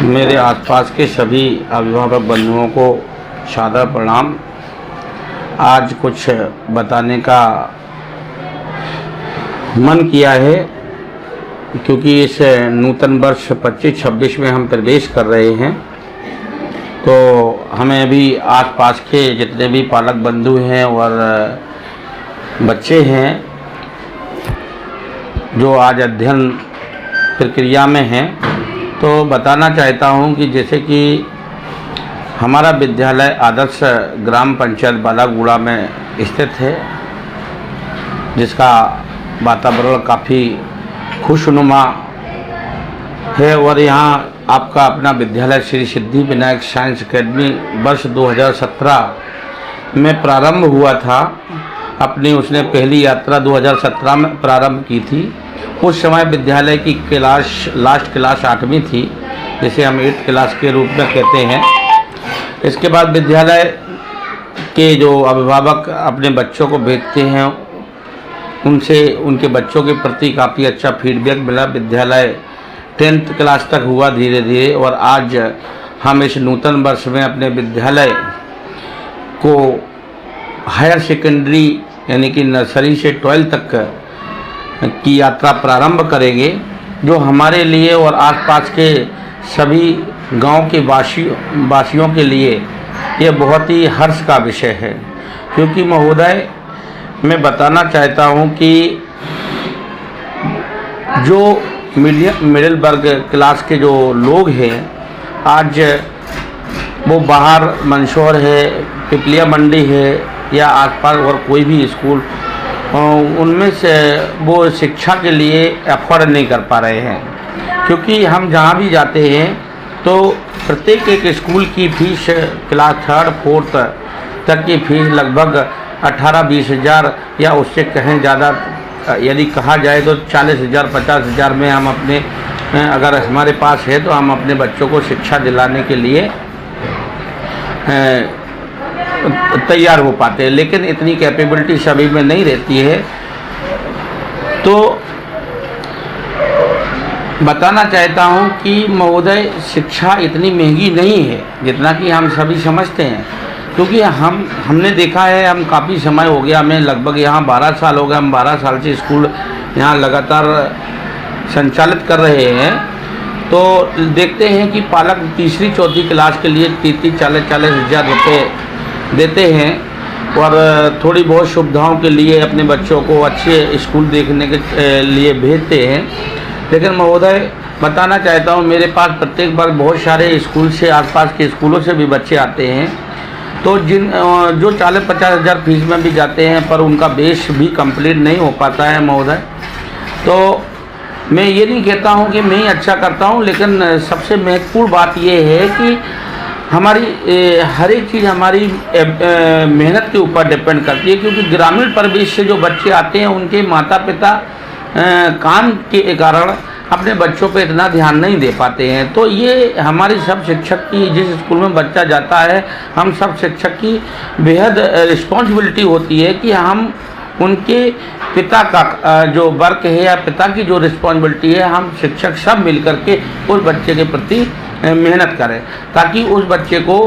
मेरे आसपास के सभी अभिभावक बंधुओं को सादर प्रणाम। आज कुछ बताने का मन किया है क्योंकि इस नूतन वर्ष 25-26 में हम प्रवेश कर रहे हैं, तो हमें अभी आसपास के जितने भी पालक बंधु हैं और बच्चे हैं जो आज अध्ययन प्रक्रिया में हैं, तो बताना चाहता हूं कि जैसे कि हमारा विद्यालय आदर्श ग्राम पंचायत बालागुड़ा में स्थित है, जिसका वातावरण काफ़ी खुशनुमा है और यहाँ आपका अपना विद्यालय श्री सिद्धि विनायक साइंस अकेडमी वर्ष 2017 में प्रारंभ हुआ था। अपनी उसने पहली यात्रा 2017 में प्रारंभ की थी। उस समय विद्यालय की लास्ट क्लास 8वीं थी, जिसे हम 8th क्लास के रूप में कहते हैं। इसके बाद विद्यालय के जो अभिभावक अपने बच्चों को भेजते हैं, उनसे उनके बच्चों के प्रति काफ़ी अच्छा फीडबैक मिला। विद्यालय 10th क्लास तक हुआ धीरे धीरे, और आज हम इस नूतन वर्ष में अपने विद्यालय को हायर सेकेंडरी यानी कि नर्सरी से 12th तक की यात्रा प्रारंभ करेंगे, जो हमारे लिए और आसपास के सभी गांव के वासियों के लिए ये बहुत ही हर्ष का विषय है। क्योंकि महोदय, मैं बताना चाहता हूं कि जो मिडिल वर्ग क्लास के जो लोग हैं, आज वो बाहर मंदसौर है, पिपलिया मंडी है या आसपास और कोई भी स्कूल, उनमें से वो शिक्षा के लिए अफोर्ड नहीं कर पा रहे हैं। क्योंकि हम जहाँ भी जाते हैं तो प्रत्येक एक स्कूल की फीस क्लास 3rd 4th तक की फीस लगभग 18-20 हज़ार या उससे कहीं ज़्यादा यदि कहा जाए तो 40,000 50,000 में हम अपने, अगर हमारे पास है तो हम अपने बच्चों को शिक्षा दिलाने के लिए तैयार हो पाते हैं। लेकिन इतनी कैपेबिलिटी सभी में नहीं रहती है। तो बताना चाहता हूं कि महोदय, शिक्षा इतनी महंगी नहीं है जितना कि हम सभी समझते हैं। क्योंकि हमने देखा है, हम काफ़ी समय हो गया, हमें लगभग यहाँ 12 साल हो गए, हम 12 साल से स्कूल यहाँ लगातार संचालित कर रहे हैं। तो देखते हैं कि पालक 3री-4थी क्लास के लिए 30-40 हज़ार रुपये देते हैं और थोड़ी बहुत सुविधाओं के लिए अपने बच्चों को अच्छे स्कूल देखने के लिए भेजते हैं। लेकिन महोदय, बताना चाहता हूँ, मेरे पास प्रत्येक बार बहुत सारे स्कूल से, आसपास के स्कूलों से भी बच्चे आते हैं, तो जो 40-50 हज़ार फीस में भी जाते हैं, पर उनका बेस भी कंप्लीट नहीं हो पाता है महोदय। तो मैं ये नहीं कहता हूँ कि मैं ही अच्छा करता हूँ, लेकिन सबसे महत्वपूर्ण बात यह है कि हमारी हर एक चीज़ हमारी मेहनत के ऊपर डिपेंड करती है। क्योंकि ग्रामीण परिवेश से जो बच्चे आते हैं, उनके माता पिता काम के कारण अपने बच्चों पे इतना ध्यान नहीं दे पाते हैं। तो ये हमारी सब शिक्षक की, जिस स्कूल में बच्चा जाता है, हम सब शिक्षक की बेहद रिस्पॉन्सिबिलिटी होती है कि हम उनके पिता का जो वर्क है या पिता की जो रिस्पॉन्सिबिलिटी है, हम शिक्षक सब मिल करके उस बच्चे के प्रति मेहनत करें, ताकि उस बच्चे को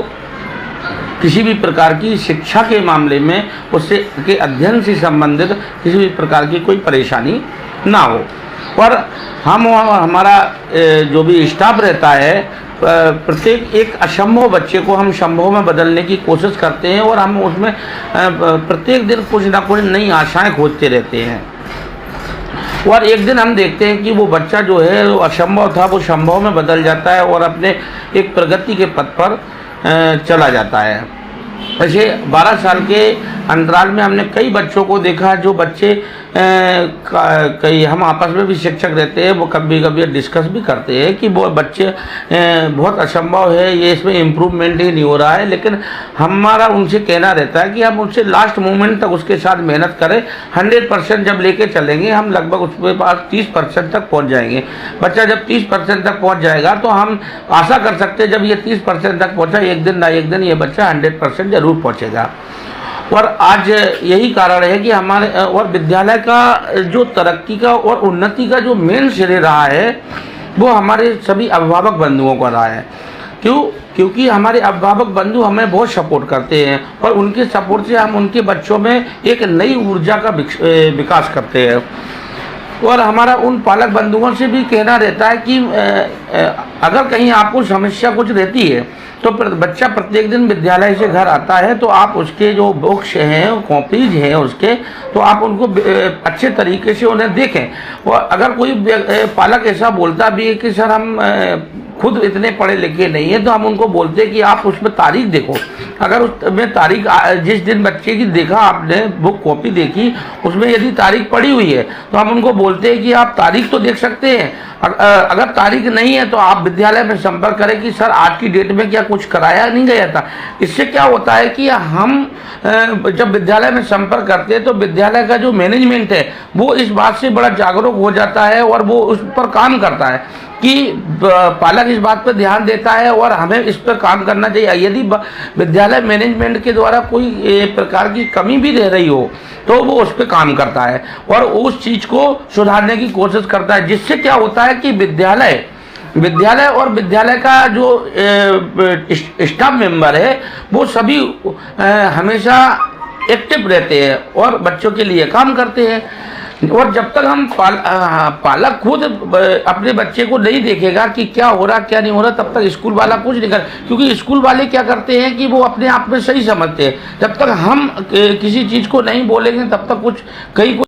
किसी भी प्रकार की शिक्षा के मामले में, उससे के अध्ययन से संबंधित किसी भी प्रकार की कोई परेशानी ना हो। पर हमारा जो भी स्टाफ रहता है, प्रत्येक एक असंभव बच्चे को हम संभव में बदलने की कोशिश करते हैं और हम उसमें प्रत्येक दिन कुछ ना कुछ नई आशाएं खोजते रहते हैं। और एक दिन हम देखते हैं कि वो बच्चा जो है, वो असंभव था, वो संभव में बदल जाता है और अपने एक प्रगति के पथ पर चला जाता है। ऐसे 12 साल के अंतराल में हमने कई बच्चों को देखा, जो बच्चे कई, हम आपस में भी शिक्षक रहते हैं, वो कभी कभी डिस्कस भी करते हैं कि वो बच्चे बहुत असंभव है, ये इसमें इम्प्रूवमेंट ही नहीं हो रहा है। लेकिन हमारा उनसे कहना रहता है कि हम उनसे लास्ट मोमेंट तक उसके साथ मेहनत करें। 100% जब लेके चलेंगे, हम लगभग उसके पास 30% तक पहुंच जाएंगे। बच्चा जब 30% तक पहुंच जाएगा तो हम आशा कर सकते हैं, जब ये 30% तक पहुंचा, एक दिन ना एक दिन ये बच्चा 100% जरूर पहुँचेगा। और आज यही कारण है कि हमारे और विद्यालय का जो तरक्की का और उन्नति का जो मेन श्रेय रहा है, वो हमारे सभी अभिभावक बंधुओं को रहा है। क्यों? क्योंकि हमारे अभिभावक बंधु हमें बहुत सपोर्ट करते हैं और उनके सपोर्ट से हम उनके बच्चों में एक नई ऊर्जा का विकास करते हैं। और हमारा उन पालक बंधुओं से भी कहना रहता है कि अगर कहीं आपको समस्या कुछ रहती है तो बच्चा प्रत्येक दिन विद्यालय से घर आता है तो आप उसके जो बुक्स हैं, कॉपीज हैं उसके, तो आप उनको अच्छे तरीके से उन्हें देखें। और अगर कोई पालक ऐसा बोलता भी है कि सर हम खुद इतने पढ़े लिखे नहीं है, तो हम उनको बोलते हैं कि आप उसमें तारीख देखो। अगर उसमें तारीख जिस दिन बच्चे की देखा आपने बुक कॉपी देखी, उसमें यदि तारीख पड़ी हुई है तो हम उनको बोलते हैं कि आप तारीख तो देख सकते हैं। अगर तारीख नहीं है तो आप विद्यालय में संपर्क करें कि सर आज की डेट में क्या कुछ कराया नहीं गया था। इससे क्या होता है कि हम जब विद्यालय में संपर्क करते हैं तो विद्यालय का जो मैनेजमेंट है वो इस बात से बड़ा जागरूक हो जाता है और वो उस पर काम करता है कि पालक इस बात पर ध्यान देता है और हमें इस पर काम करना चाहिए। यदि विद्यालय मैनेजमेंट के द्वारा कोई प्रकार की कमी भी रह रही हो तो वो उस पर काम करता है और उस चीज़ को सुधारने की कोशिश करता है, जिससे क्या होता है कि विद्यालय और विद्यालय का जो स्टाफ मेंबर है वो सभी हमेशा एक्टिव रहते हैं और बच्चों के लिए काम करते हैं। और जब तक हम पालक खुद अपने बच्चे को नहीं देखेगा कि क्या हो रहा क्या नहीं हो रहा, तब तक स्कूल वाला कुछ नहीं कर, क्योंकि स्कूल वाले क्या करते हैं कि वो अपने आप में सही समझते हैं। जब तक हम किसी चीज़ को नहीं बोलेंगे तब तक कुछ कहीं